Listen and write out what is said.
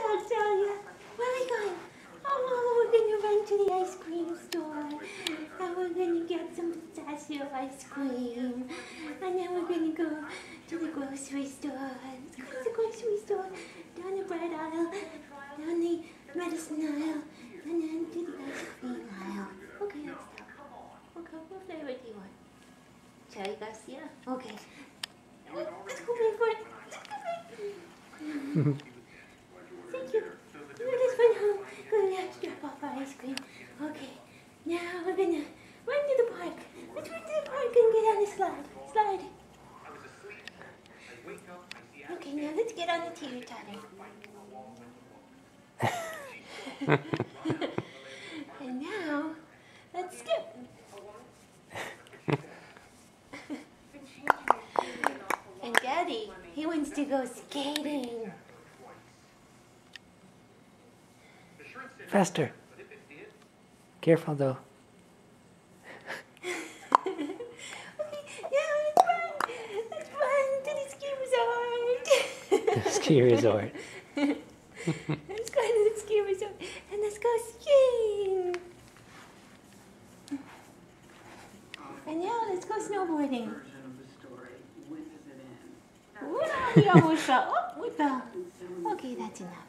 I'll tell you. Where are we going? Oh, we're going to run to the ice cream store. And we're going to get some pistachio ice cream. And then we're going to go to the grocery store. Let's go to the grocery store. Down the bread aisle. Down the medicine aisle. And then to the ice cream aisle. Okay, let's stop. Okay, what flavor do you want? Cherry Garcia? Okay. Let's go wait for it. Thank you. We're just went home. Going to have to drop off our ice cream. Okay. Now we're going to run to the park. Let's run to the park and get on the slide. Slide. Okay, now let's get on the teeter-totter. And now, let's skip. And Daddy, he wants to go skating. Faster. Careful though. Okay, now let's run to the ski resort. Ski resort. Let's go to the ski resort and let's go skiing. And now let's go snowboarding. We almost fell. Oh, we fell. Okay, that's enough.